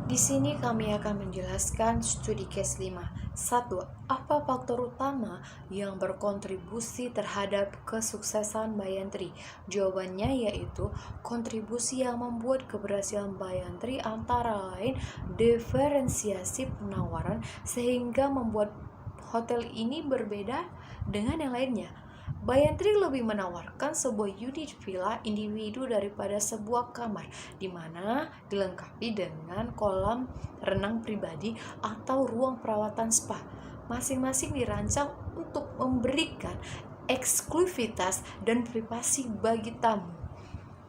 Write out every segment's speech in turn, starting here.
Di sini kami akan menjelaskan studi case 5. 1. Apa faktor utama yang berkontribusi terhadap kesuksesan Bayantri? Jawabannya yaitu kontribusi yang membuat keberhasilan Bayantri antara lain diferensiasi penawaran sehingga membuat hotel ini berbeda dengan yang lainnya. Bayantri lebih menawarkan sebuah unit villa individu daripada sebuah kamar, di mana dilengkapi dengan kolam renang pribadi atau ruang perawatan spa. Masing-masing dirancang untuk memberikan eksklusivitas dan privasi bagi tamu.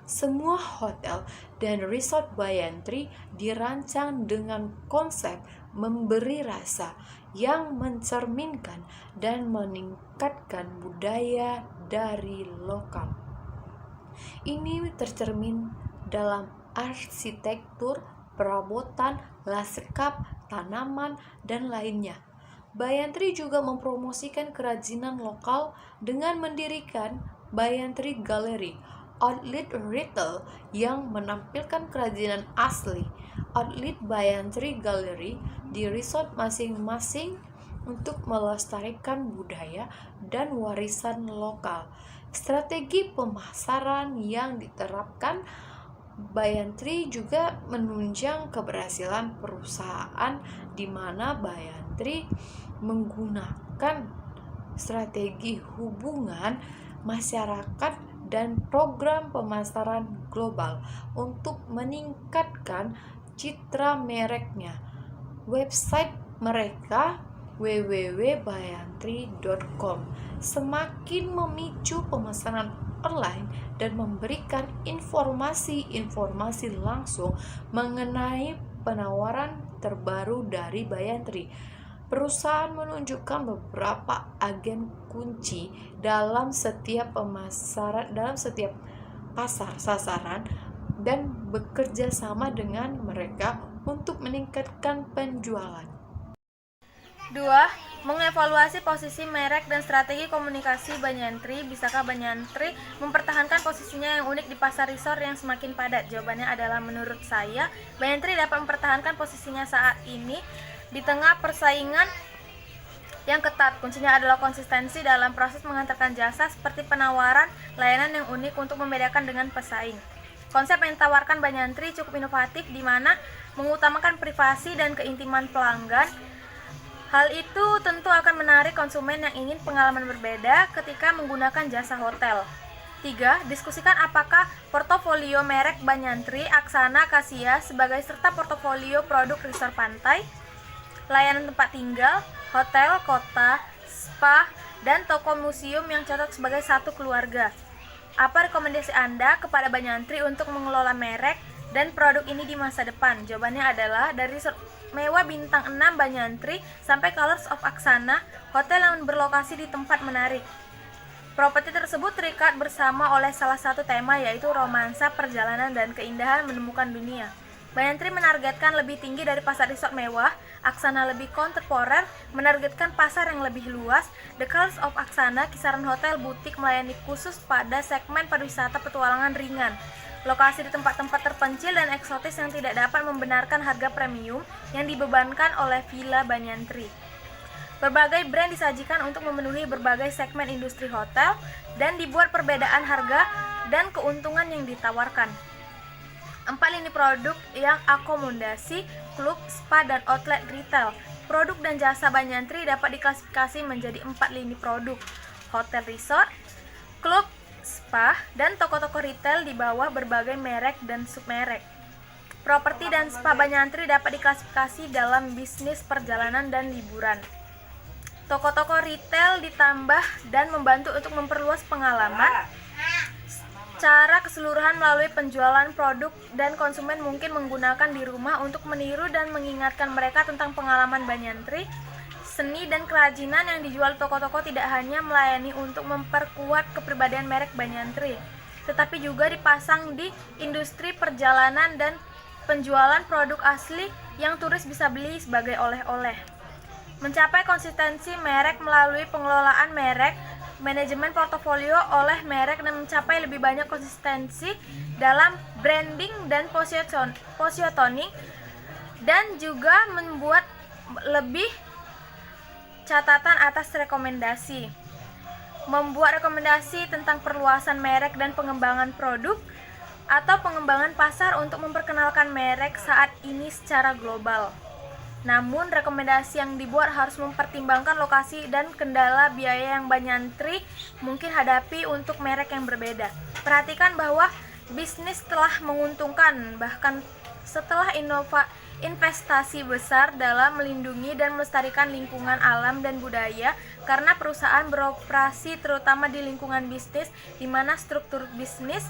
Semua hotel dan resort Bayantri dirancang dengan konsep memberi rasa yang mencerminkan dan meningkatkan budaya dari lokal. Ini tercermin dalam arsitektur, perabotan, lanskap, tanaman, dan lainnya. Bayantri juga mempromosikan kerajinan lokal dengan mendirikan Bayantri Gallery, outlet retail yang menampilkan kerajinan asli. Outlet Bayantri Gallery di resort masing-masing untuk melestarikan budaya dan warisan lokal. Strategi pemasaran yang diterapkan Bayantri juga menunjang keberhasilan perusahaan, di mana Bayantri menggunakan strategi hubungan masyarakat dan program pemasaran global untuk meningkatkan citra mereknya. Website mereka www.bayantri.com semakin memicu pemesanan online dan memberikan informasi-informasi langsung mengenai penawaran terbaru dari Bayantri. Perusahaan menunjukkan beberapa agen kunci dalam setiap pasar sasaran dan bekerja sama dengan mereka untuk meningkatkan penjualan. 2. Mengevaluasi posisi merek dan strategi komunikasi Bayantri. Bisakah Bayantri mempertahankan posisinya yang unik di pasar resort yang semakin padat? Jawabannya adalah menurut saya, Bayantri dapat mempertahankan posisinya saat ini di tengah persaingan yang ketat. Kuncinya adalah konsistensi dalam proses mengantarkan jasa seperti penawaran layanan yang unik untuk membedakan dengan pesaing. Konsep yang ditawarkan Bayantri cukup inovatif, di mana mengutamakan privasi dan keintiman pelanggan. Hal itu tentu akan menarik konsumen yang ingin pengalaman berbeda ketika menggunakan jasa hotel. 3. Diskusikan apakah portofolio merek Bayantri, Aksana, Kasia sebagai serta portofolio produk resort pantai, layanan tempat tinggal, hotel, kota, spa, dan toko museum yang cocok sebagai satu keluarga. Apa rekomendasi Anda kepada Bayantri untuk mengelola merek dan produk ini di masa depan? Jawabannya adalah dari mewah bintang 6 Bayantri sampai Colors of Aksana, hotel yang berlokasi di tempat menarik. Properti tersebut terikat bersama oleh salah satu tema, yaitu romansa, perjalanan, dan keindahan menemukan dunia. Bayantri menargetkan lebih tinggi dari pasar resort mewah, Aksana lebih kontemporer, menargetkan pasar yang lebih luas. The Colors of Aksana, kisaran hotel butik melayani khusus pada segmen pariwisata petualangan ringan. Lokasi di tempat-tempat terpencil dan eksotis yang tidak dapat membenarkan harga premium yang dibebankan oleh Villa Bayantri. Berbagai brand disajikan untuk memenuhi berbagai segmen industri hotel dan dibuat perbedaan harga dan keuntungan yang ditawarkan. 4 lini produk yang akomodasi, klub, spa, dan outlet retail. Produk dan jasa Bayantri dapat diklasifikasi menjadi 4 lini produk: hotel resort, klub, spa, dan toko-toko retail di bawah berbagai merek dan submerek. Properti dan spa Bayantri dapat diklasifikasi dalam bisnis perjalanan dan liburan. Toko-toko retail ditambah dan membantu untuk memperluas pengalaman. Cara keseluruhan melalui penjualan produk, dan konsumen mungkin menggunakan di rumah untuk meniru dan mengingatkan mereka tentang pengalaman Bayantri. Seni dan kerajinan yang dijual toko-toko tidak hanya melayani untuk memperkuat kepribadian merek Bayantri, tetapi juga dipasang di industri perjalanan dan penjualan produk asli yang turis bisa beli sebagai oleh-oleh. Mencapai konsistensi merek melalui pengelolaan merek, manajemen portofolio oleh merek, dan mencapai lebih banyak konsistensi dalam branding dan positioning. dan juga membuat lebih catatan atas rekomendasi. Membuat rekomendasi tentang perluasan merek dan pengembangan produk atau pengembangan pasar untuk memperkenalkan merek saat ini secara global. Namun, rekomendasi yang dibuat harus mempertimbangkan lokasi dan kendala biaya yang Banyantri mungkin hadapi untuk merek yang berbeda. Perhatikan bahwa bisnis telah menguntungkan, bahkan setelah investasi besar dalam melindungi dan melestarikan lingkungan alam dan budaya, karena perusahaan beroperasi terutama di lingkungan bisnis di mana struktur bisnis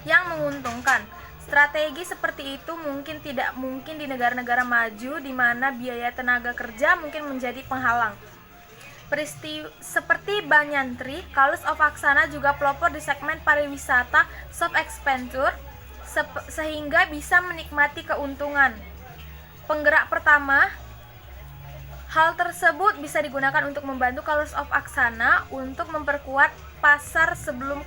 yang menguntungkan. Strategi seperti itu mungkin tidak mungkin di negara-negara maju di mana biaya tenaga kerja mungkin menjadi penghalang. Seperti Banyantri, Kalus of Aksana juga pelopor di segmen pariwisata soft expenditure sehingga bisa menikmati keuntungan. Penggerak pertama, hal tersebut bisa digunakan untuk membantu Kalus of Aksana untuk memperkuat pasar sebelum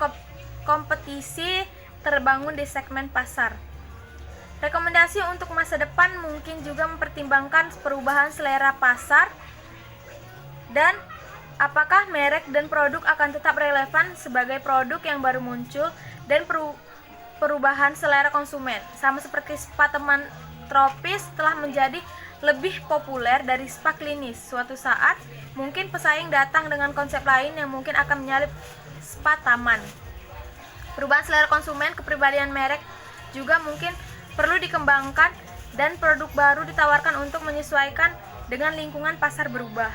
kompetisi terbangun di segmen pasar. Rekomendasi untuk masa depan mungkin juga mempertimbangkan perubahan selera pasar dan apakah merek dan produk akan tetap relevan sebagai produk yang baru muncul dan perubahan selera konsumen. Sama seperti spa teman tropis telah menjadi lebih populer dari spa klinis. Suatu saat mungkin pesaing datang dengan konsep lain yang mungkin akan menyalip spa taman. Perubahan selera konsumen, kepribadian merek juga mungkin perlu dikembangkan dan produk baru ditawarkan untuk menyesuaikan dengan lingkungan pasar berubah.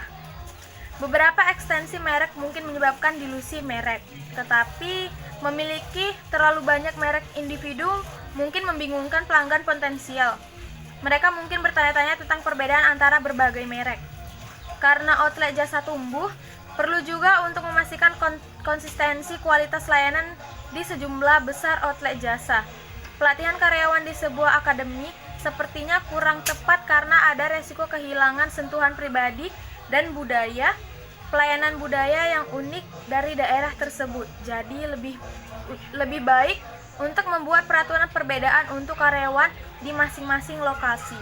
Beberapa ekstensi merek mungkin menyebabkan dilusi merek, tetapi memiliki terlalu banyak merek individu mungkin membingungkan pelanggan potensial. Mereka mungkin bertanya-tanya tentang perbedaan antara berbagai merek. Karena outlet jasa tumbuh, perlu juga untuk memastikan konsistensi kualitas layanan di sejumlah besar outlet jasa. Pelatihan karyawan di sebuah akademi sepertinya kurang tepat karena ada resiko kehilangan sentuhan pribadi dan budaya, pelayanan budaya yang unik dari daerah tersebut. Jadi lebih baik untuk membuat peraturan perbedaan untuk karyawan di masing-masing lokasi.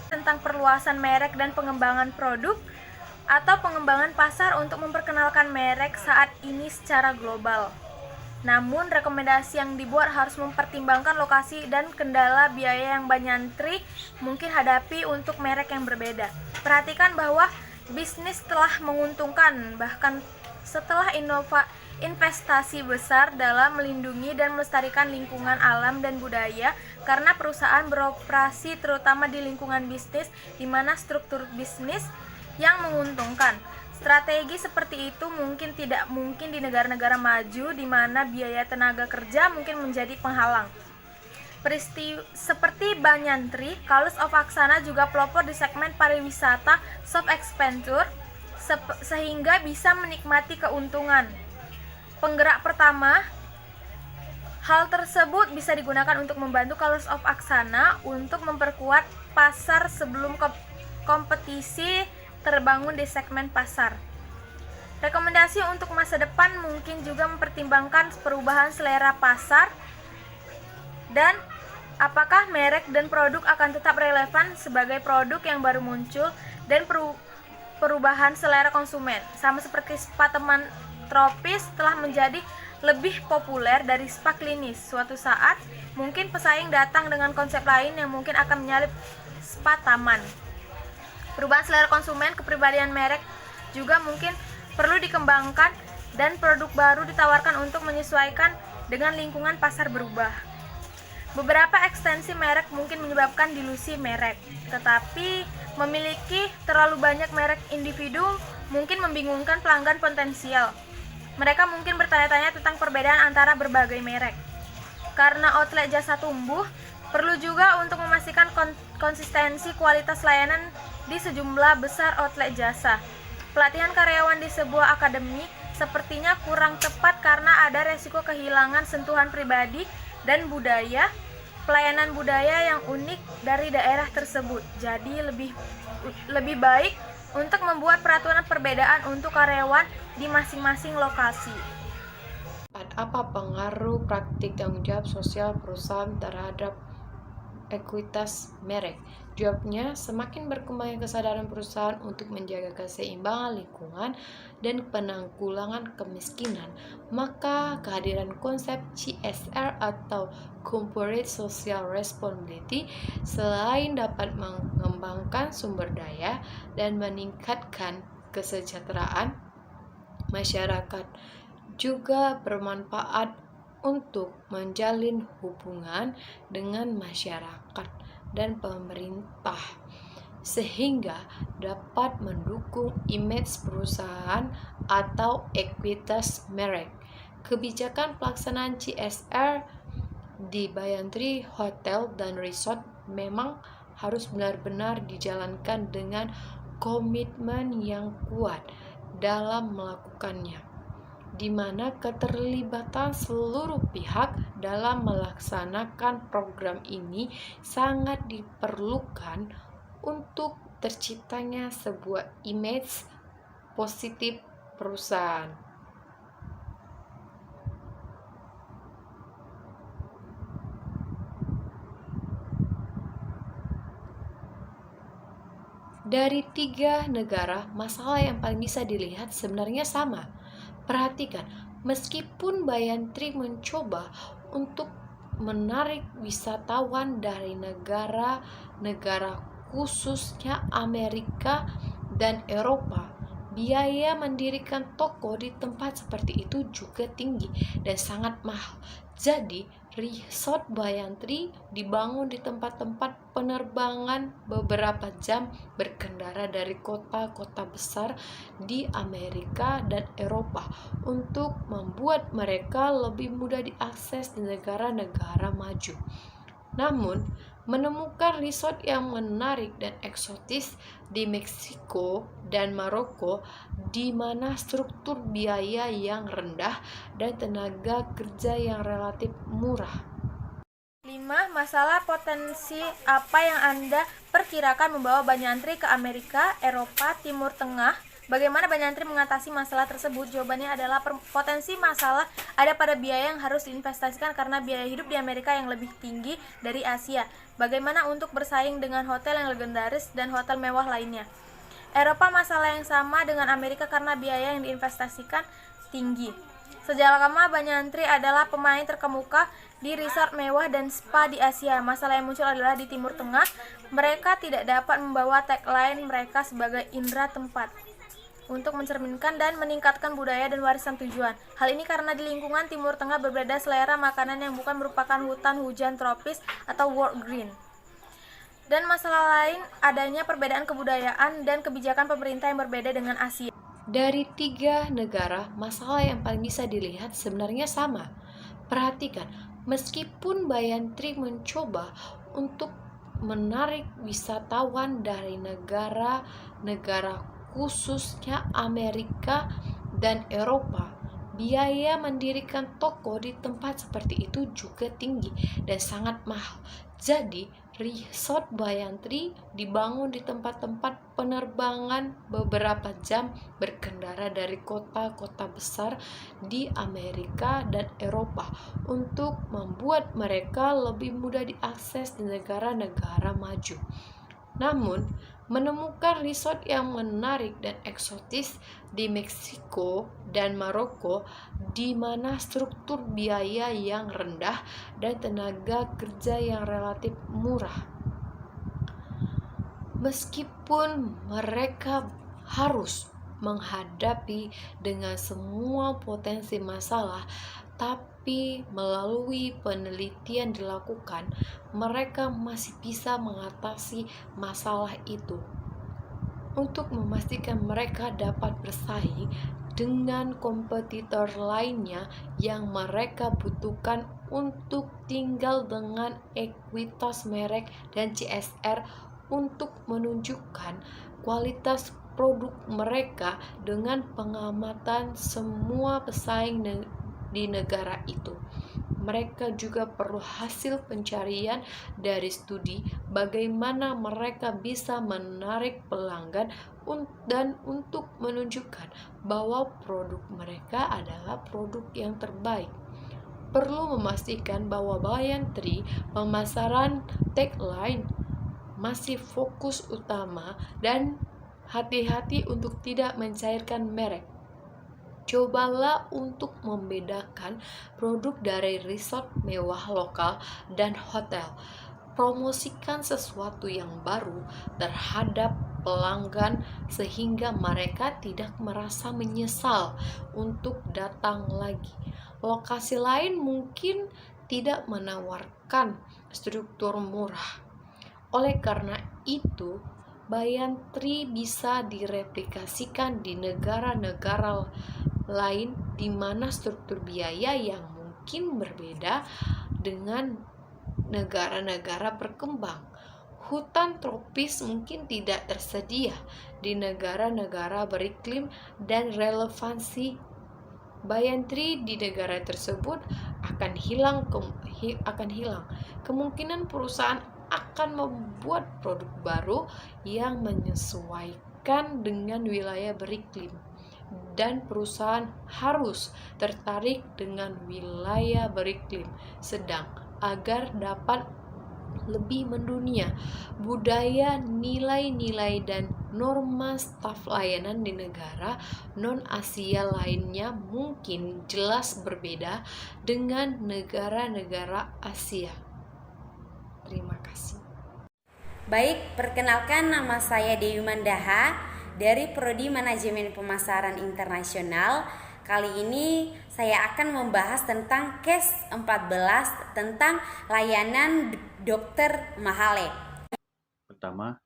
Tentang perluasan merek dan pengembangan produk atau pengembangan pasar untuk memperkenalkan merek saat ini secara global. Namun, rekomendasi yang dibuat harus mempertimbangkan lokasi dan kendala biaya yang Banyantri mungkin hadapi untuk merek yang berbeda. Perhatikan bahwa bisnis telah menguntungkan, bahkan setelah investasi besar dalam melindungi dan melestarikan lingkungan alam dan budaya, karena perusahaan beroperasi terutama di lingkungan bisnis di mana struktur bisnis yang menguntungkan. Strategi seperti itu mungkin tidak mungkin di negara-negara maju di mana biaya tenaga kerja mungkin menjadi penghalang. Seperti Banyantri, Kalus of Aksana juga pelopor di segmen pariwisata soft expenditure sehingga bisa menikmati keuntungan. Penggerak pertama, hal tersebut bisa digunakan untuk membantu Kalus of Aksana untuk memperkuat pasar sebelum kompetisi terbangun di segmen pasar. Rekomendasi untuk masa depan mungkin juga mempertimbangkan perubahan selera pasar dan apakah merek dan produk akan tetap relevan sebagai produk yang baru muncul dan perubahan selera konsumen. Sama seperti spa teman tropis telah menjadi lebih populer dari spa klinis. Suatu saat mungkin pesaing datang dengan konsep lain yang mungkin akan menyalip spa taman. Perubahan selera konsumen, kepribadian merek juga mungkin perlu dikembangkan dan produk baru ditawarkan untuk menyesuaikan dengan lingkungan pasar berubah. Beberapa ekstensi merek mungkin menyebabkan dilusi merek, tetapi memiliki terlalu banyak merek individu mungkin membingungkan pelanggan potensial. Mereka mungkin bertanya-tanya tentang perbedaan antara berbagai merek. Karena outlet jasa tumbuh, perlu juga untuk memastikan konsistensi kualitas layanan di sejumlah besar outlet jasa. Pelatihan karyawan di sebuah akademi sepertinya kurang tepat karena ada resiko kehilangan sentuhan pribadi dan budaya, pelayanan budaya yang unik dari daerah tersebut. Jadi lebih baik untuk membuat peraturan perbedaan untuk karyawan di masing-masing lokasi. Apa pengaruh praktik tanggung jawab sosial perusahaan terhadap ekuitas merek? Jawabnya, semakin berkembangnya kesadaran perusahaan untuk menjaga keseimbangan lingkungan dan penanggulangan kemiskinan, maka kehadiran konsep CSR atau Corporate Social Responsibility selain dapat mengembangkan sumber daya dan meningkatkan kesejahteraan masyarakat, juga bermanfaat untuk menjalin hubungan dengan masyarakat dan pemerintah, sehingga dapat mendukung image perusahaan atau ekuitas merek. Kebijakan pelaksanaan CSR di Bayantri Hotel dan Resort memang harus benar-benar dijalankan dengan komitmen yang kuat dalam melakukannya, di mana keterlibatan seluruh pihak dalam melaksanakan program ini sangat diperlukan untuk terciptanya sebuah image positif perusahaan. Dari 3 negara, masalah yang paling bisa dilihat sebenarnya sama. Perhatikan, meskipun Bayantri mencoba untuk menarik wisatawan dari negara-negara khususnya Amerika dan Eropa, biaya mendirikan toko di tempat seperti itu juga tinggi dan sangat mahal. Jadi, resort Bayantri dibangun di tempat-tempat penerbangan beberapa jam berkendara dari kota-kota besar di Amerika dan Eropa untuk membuat mereka lebih mudah diakses di negara-negara maju. Namun, menemukan resort yang menarik dan eksotis di Meksiko dan Maroko, di mana struktur biaya yang rendah dan tenaga kerja yang relatif murah. 5. Masalah potensi apa yang Anda perkirakan membawa Bayantri ke Amerika, Eropa, Timur Tengah? Bagaimana Bayantri mengatasi masalah tersebut? Jawabannya adalah potensi masalah ada pada biaya yang harus diinvestasikan karena biaya hidup di Amerika yang lebih tinggi dari Asia. Bagaimana untuk bersaing dengan hotel yang legendaris dan hotel mewah lainnya? Eropa masalah yang sama dengan Amerika karena biaya yang diinvestasikan tinggi. Sejak lama Bayantri adalah pemain terkemuka di resort mewah dan spa di Asia. Masalah yang muncul adalah di Timur Tengah. Mereka tidak dapat membawa tagline mereka sebagai indera tempat untuk mencerminkan dan meningkatkan budaya dan warisan tujuan. Hal ini karena di lingkungan Timur Tengah berbeda selera makanan yang bukan merupakan hutan hujan tropis atau world green. Dan masalah lain adanya perbedaan kebudayaan dan kebijakan pemerintah yang berbeda dengan Asia. Dari 3 negara, masalah yang paling bisa dilihat sebenarnya sama. Perhatikan, meskipun Bayantri mencoba untuk menarik wisatawan dari negara-negara khususnya Amerika dan Eropa, biaya mendirikan toko di tempat seperti itu juga tinggi dan sangat mahal. Jadi, resort Bayantri dibangun di tempat-tempat penerbangan beberapa jam berkendara dari kota-kota besar di Amerika dan Eropa untuk membuat mereka lebih mudah diakses di negara-negara maju. Namun, menemukan resort yang menarik dan eksotis di Meksiko dan Maroko, di mana struktur biaya yang rendah dan tenaga kerja yang relatif murah. Meskipun mereka harus menghadapi dengan semua potensi masalah, tapi melalui penelitian dilakukan, mereka masih bisa mengatasi masalah itu. Untuk memastikan mereka dapat bersaing dengan kompetitor lainnya yang mereka butuhkan untuk tinggal dengan ekuitas merek dan CSR untuk menunjukkan kualitas produk mereka dengan pengamatan semua pesaing di negara itu. Mereka juga perlu hasil pencarian dari studi bagaimana mereka bisa menarik pelanggan dan untuk menunjukkan bahwa produk mereka adalah produk yang terbaik. perlu memastikan bahwa Banyan Tree pemasaran tagline masih fokus utama dan hati-hati untuk tidak mencairkan merek. Cobalah untuk membedakan produk dari resort mewah lokal dan hotel. Promosikan sesuatu yang baru terhadap pelanggan sehingga mereka tidak merasa menyesal untuk datang lagi. Lokasi lain mungkin tidak menawarkan struktur murah. Oleh karena itu, Banyan Tree bisa direplikasikan di negara-negara lain di mana struktur biaya yang mungkin berbeda dengan negara-negara berkembang. Hutan tropis mungkin tidak tersedia di negara-negara beriklim dan relevansi Banyan Tree di negara tersebut akan hilang. Kemungkinan perusahaan akan membuat produk baru yang menyesuaikan dengan wilayah beriklim, dan perusahaan harus tertarik dengan wilayah beriklim sedang agar dapat lebih mendunia. Budaya, nilai-nilai, dan norma staf layanan di negara non-Asia lainnya mungkin jelas berbeda dengan negara-negara Asia. Terima kasih. Baik, perkenalkan nama saya Dewi Mandaha dari Prodi Manajemen Pemasaran Internasional. Kali ini saya akan membahas tentang case 14 tentang layanan Dr. Mahale. Pertama,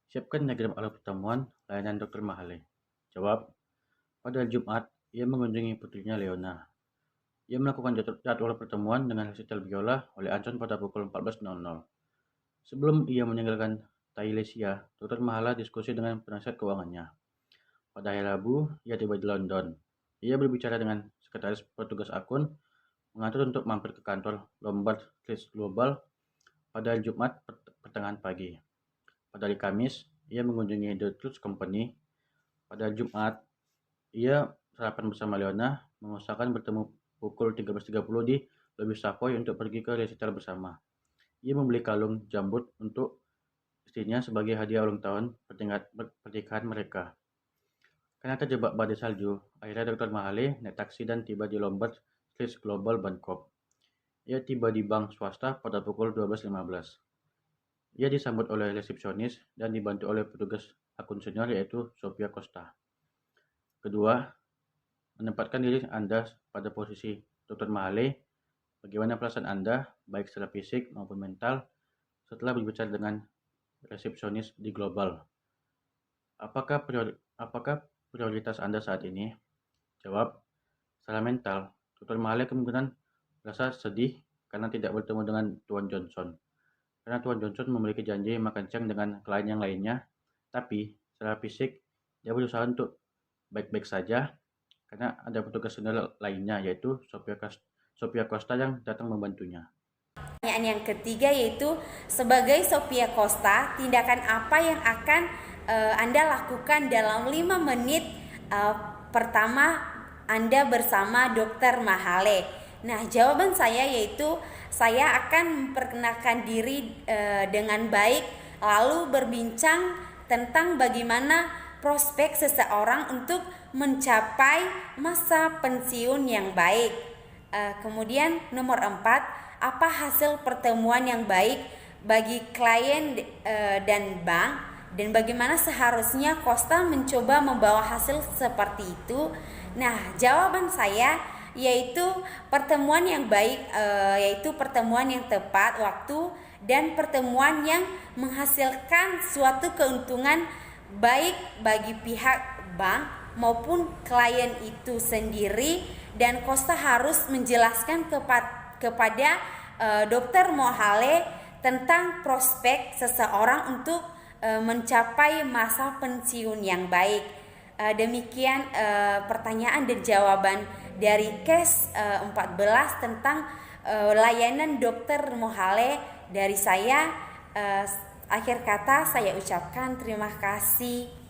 siapkan diagram alur pertemuan layanan Dr. Mahale. Jawab, pada Jumat, ia mengunjungi putrinya Leona. Ia melakukan jadwal pertemuan dengan resital biola oleh Anson pada pukul 14.00. Sebelum ia meninggalkan Thailesia, Dr. Mahale diskusi dengan penasihat keuangannya. Pada hari Rabu, ia tiba di London. Ia berbicara dengan sekretaris petugas akun, mengatur untuk mampir ke kantor Lombard Street Global pada Jumat pertengahan pagi. Pada hari Kamis, ia mengunjungi The Truth Company. Pada Jumat, ia sarapan bersama Leona, mengusahakan bertemu pukul 13.30 di lobi Savoy untuk pergi ke resital bersama. Ia membeli kalung jambut untuk istrinya sebagai hadiah ulang tahun pernikahan mereka. Karena terjebak badai salju, akhirnya Dr. Mahale naik taksi dan tiba di Lombard Street Global Bangkok. Ia tiba di bank swasta pada pukul 12.15. Ia disambut oleh resepsionis dan dibantu oleh petugas akun senior yaitu Sophia Costa. Kedua, menempatkan diri Anda pada posisi Dr. Mahale. Bagaimana perasaan Anda, baik secara fisik maupun mental, setelah berbicara dengan resepsionis di global? Apakah prioritas Anda saat ini? Jawab, secara mental, Dr. Mahale kemungkinan merasa sedih karena tidak bertemu dengan Tuan Johnson. Karena Tuan Johnson memiliki janji makan siang dengan klien yang lainnya, tapi secara fisik dia berusaha untuk baik-baik saja karena ada petugas senior lainnya yaitu Sophia Costa yang datang membantunya. Pertanyaan yang ketiga yaitu, sebagai Sophia Costa, tindakan apa yang akan Anda lakukan dalam 5 menit pertama Anda bersama Dr. Mahale? Nah, jawaban saya yaitu saya akan memperkenalkan diri dengan baik, lalu berbincang tentang bagaimana prospek seseorang untuk mencapai masa pensiun yang baik. Kemudian nomor 4, apa hasil pertemuan yang baik bagi klien dan bank, dan bagaimana seharusnya Costa mencoba membawa hasil seperti itu? Nah, jawaban saya yaitu pertemuan yang baik, yaitu pertemuan yang tepat waktu dan pertemuan yang menghasilkan suatu keuntungan baik bagi pihak bank maupun klien itu sendiri, dan Costa harus menjelaskan kepada Dr. Mahale tentang prospek seseorang untuk mencapai masa pensiun yang baik. Demikian pertanyaan dan jawaban dari case 14 tentang layanan Dr. Mahale dari saya. Akhir kata saya ucapkan terima kasih.